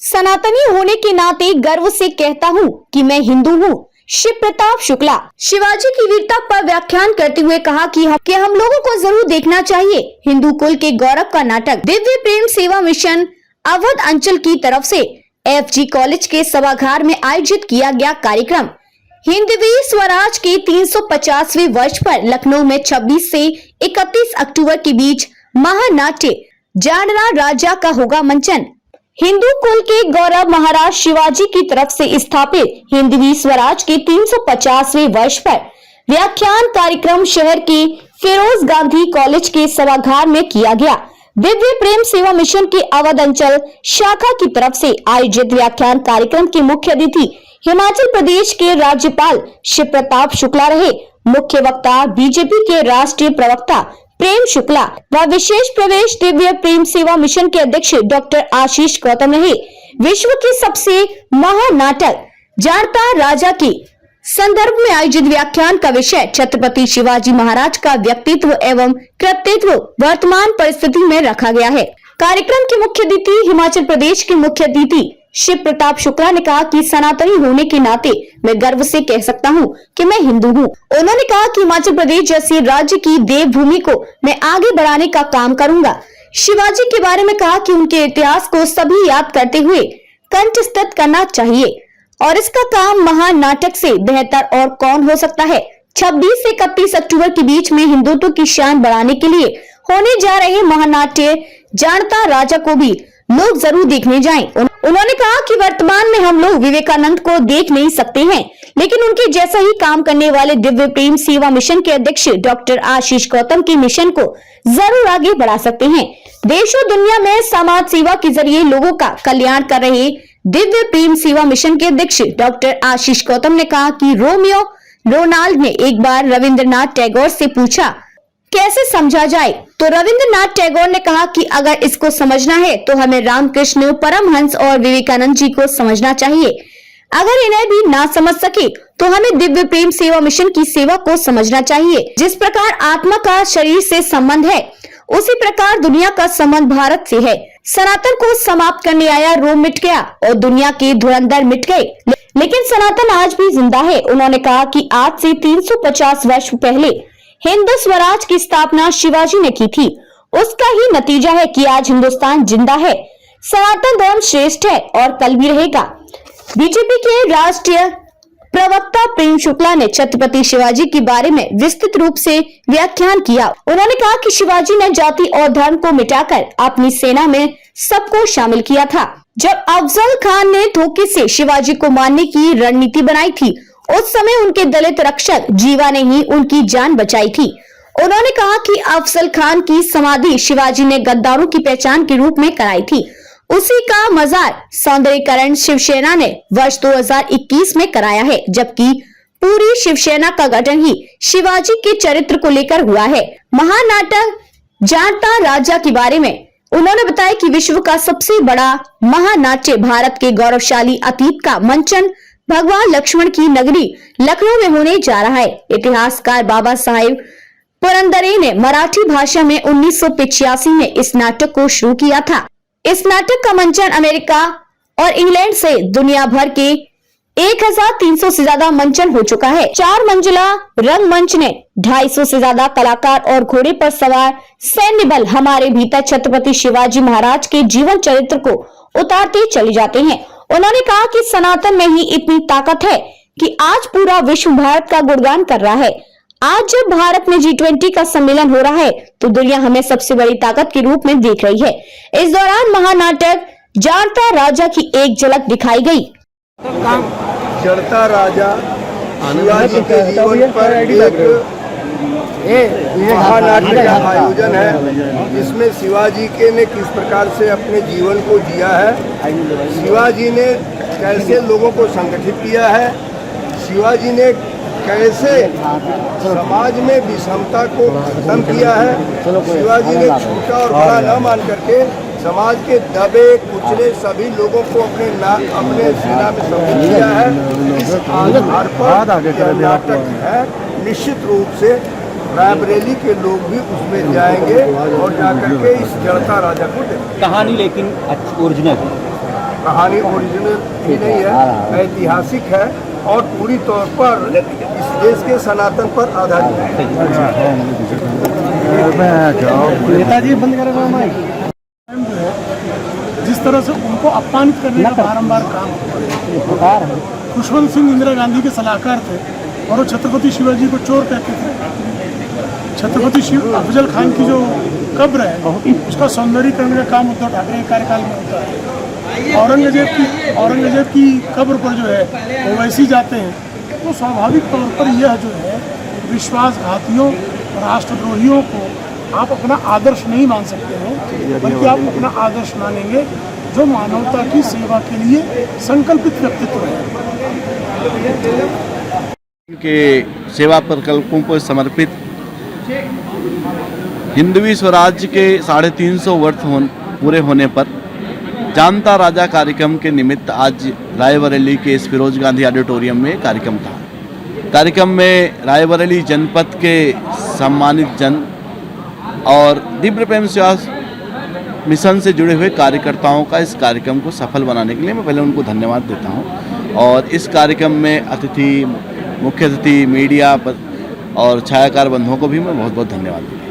सनातनी होने के नाते गर्व से कहता हूँ कि मैं हिंदू हूँ। शिव प्रताप शुक्ला। शिवाजी की वीरता पर व्याख्यान करते हुए कहा कि हम लोगों को जरूर देखना चाहिए हिंदू कुल के गौरव का नाटक। दिव्य प्रेम सेवा मिशन अवध अंचल की तरफ से FG कॉलेज के सभागार में आयोजित किया गया कार्यक्रम हिंदवी स्वराज के 350वें वर्ष पर लखनऊ में 26 से 31 अक्टूबर के बीच महानाट्य जाणता राजा का होगा मंचन। हिंदू कुल के गौरव महाराज शिवाजी की तरफ से स्थापित हिंदवी स्वराज के 350वें वर्ष पर व्याख्यान कार्यक्रम शहर के फिरोज गांधी कॉलेज के सभागार में किया गया। दिव्य प्रेम सेवा मिशन के अवध अंचल शाखा की तरफ से आयोजित व्याख्यान कार्यक्रम के मुख्य अतिथि हिमाचल प्रदेश के राज्यपाल शिव प्रताप शुक्ला रहे। मुख्य वक्ता बीजेपी के राष्ट्रीय प्रवक्ता प्रेम शुक्ला व विशेष प्रवेश दिव्य प्रेम सेवा मिशन के अध्यक्ष डॉक्टर आशीष गौतम रहे। विश्व के सबसे महानाटक जाणता राजा के संदर्भ में आयोजित व्याख्यान का विषय छत्रपति शिवाजी महाराज का व्यक्तित्व एवं कृतित्व वर्तमान परिस्थिति में रखा गया है। कार्यक्रम के मुख्य अतिथि हिमाचल प्रदेश के मुख्य अतिथि शिव प्रताप शुक्ला ने कहा कि सनातनी होने के नाते मैं गर्व से कह सकता हूं कि मैं हिंदू हूं। उन्होंने कहा कि हिमाचल प्रदेश जैसे राज्य की देवभूमि को मैं आगे बढ़ाने का काम करूंगा। शिवाजी के बारे में कहा कि उनके इतिहास को सभी याद करते हुए कंठस्थ करना चाहिए और इसका काम महान नाटक से बेहतर और कौन हो सकता है। 26 से 31 अक्टूबर के बीच में हिंदुत्व की शान बढ़ाने के लिए होने जा रहे महानाट्य जाणता राजा को भी लोग जरूर देखने जाएं। उन्होंने कहा कि वर्तमान में हम लोग विवेकानंद को देख नहीं सकते हैं, लेकिन उनके जैसा ही काम करने वाले दिव्य प्रेम सेवा मिशन के अध्यक्ष डॉक्टर आशीष गौतम के मिशन को जरूर आगे बढ़ा सकते हैं। देश और दुनिया में समाज सेवा के जरिए लोगों का कल्याण कर रहे दिव्य प्रेम सेवा मिशन के अध्यक्ष डॉक्टर आशीष गौतम ने कहा कि रोमियो रोनाल्ड ने एक बार रविंद्रनाथ टैगोर से पूछा कैसे समझा जाए, तो रविंद्रनाथ टैगोर ने कहा कि अगर इसको समझना है तो हमें रामकृष्ण परमहंस और विवेकानंद जी को समझना चाहिए। अगर इन्हें भी ना समझ सके तो हमें दिव्य प्रेम सेवा मिशन की सेवा को समझना चाहिए। जिस प्रकार आत्मा का शरीर से संबंध है, उसी प्रकार दुनिया का संबंध भारत से है। सनातन को समाप्त करने आया रोम मिट गया और दुनिया के धुरंधर मिट गए, लेकिन सनातन आज भी जिंदा है। उन्होंने कहा कि आज से 350 वर्ष पहले हिंद स्वराज की स्थापना शिवाजी ने की थी। उसका ही नतीजा है कि आज हिंदुस्तान जिंदा है। सनातन धर्म श्रेष्ठ है और कल भी रहेगा। बीजेपी के राष्ट्रीय प्रवक्ता प्रेम शुक्ला ने छत्रपति शिवाजी के बारे में विस्तृत रूप से व्याख्यान किया। उन्होंने कहा कि शिवाजी ने जाति और धर्म को मिटाकर अपनी सेना में सबको शामिल किया था। जब अफजल खान ने धोखे से शिवाजी को मारने की रणनीति बनाई थी, उस समय उनके दलित रक्षक जीवा ने ही उनकी जान बचाई थी। उन्होंने कहा कि अफजल खान की समाधि शिवाजी ने गद्दारों की पहचान के रूप में कराई थी। उसी का मजार सौंदर्यीकरण शिवसेना ने वर्ष 2021 में कराया है, जबकि पूरी शिवसेना का गठन ही शिवाजी के चरित्र को लेकर हुआ है। महानाटक जाणता राजा के बारे में उन्होंने बताया कि विश्व का सबसे बड़ा महानाट्य भारत के गौरवशाली अतीत का मंचन भगवान लक्ष्मण की नगरी लखनऊ में होने जा रहा है। इतिहासकार बाबा साहेब पुरंदरे ने मराठी भाषा में 1985 में इस नाटक को शुरू किया था। इस नाटक का मंचन अमेरिका और इंग्लैंड से दुनिया भर के 1300 से ज्यादा मंचन हो चुका है। 4 मंजिला रंगमंच ने 250 से ज्यादा कलाकार और घोड़े पर सवार सैन्य बल हमारे भीतर छत्रपति शिवाजी महाराज के जीवन चरित्र को उतारते चले जाते हैं। उन्होंने कहा कि सनातन में ही इतनी ताकत है कि आज पूरा विश्व भारत का गुणगान कर रहा है। आज जब भारत में G20 का सम्मेलन हो रहा है तो दुनिया हमें सबसे बड़ी ताकत के रूप में देख रही है। इस दौरान महानाटक जाणता राजा की एक झलक दिखाई गई। जाणता राजा शिवाजी के जीवन पर एक महानाट्य का आयोजन है, जिसमें शिवाजी के ने किस प्रकार से अपने जीवन को जिया है, शिवाजी ने कैसे लोगों को संगठित किया है, शिवाजी ने कैसे समाज में विषमता को खत्म किया है, शिवाजी ने छोटा और बड़ा न मान करके समाज के दबे कुचले सभी लोगों को अपने सेना में सम्मिलित किया है। इस आधार पर नाटक है। निश्चित रूप से रायबरेली के लोग भी उसमें जाएंगे और जाकर के इस जड़ता राजा को देखेंगे। कहानी लेकिन ओरिजिनल कहानी ओरिजिनल ही नहीं है, ऐतिहासिक है और पूरी तौर पर इस देश के सनातन पर आधारित है। नेताजी बंद करेगा जिस तरह से उनको अपमानित करने का बारंबार काम होता है। खुशवंत सिंह इंदिरा गांधी के सलाहकार थे और वो छत्रपति शिवाजी को चोर कहते थे। छत्रपति अफजल खान की जो कब्र है उसका सौंदर्यीकरण का काम उद्धव ठाकरे के कार्यकाल में होता है। औरंगजेब की कब्र पर जो है ओवैसी जाते हैं, तो स्वाभाविक तौर पर यह जो है विश्वासघातियों राष्ट्रद्रोहियों को आप अपना आदर्श नहीं मान सकते हैं, बल्कि आप अपना आदर्श मानेंगे जो मानवता की सेवा के लिए संकल्पित व्यक्तित्व है। के सेवा प्रकल्पों को समर्पित हिंदवी स्वराज्य के 350 वर्ष पूरे होने पर जानता राजा कार्यक्रम के निमित्त आज रायबरेली के इस फिरोज गांधी ऑडिटोरियम में कार्यक्रम था। कार्यक्रम में रायबरेली जनपद के सम्मानित जन और दिव्य प्रेम सेवा मिशन से जुड़े हुए कार्यकर्ताओं का इस कार्यक्रम को सफल बनाने के लिए मैं पहले उनको धन्यवाद देता हूं। और इस कार्यक्रम में मुख्य अतिथि, मीडिया और छायाकार बंधुओं को भी मैं बहुत बहुत धन्यवाद देता हूं।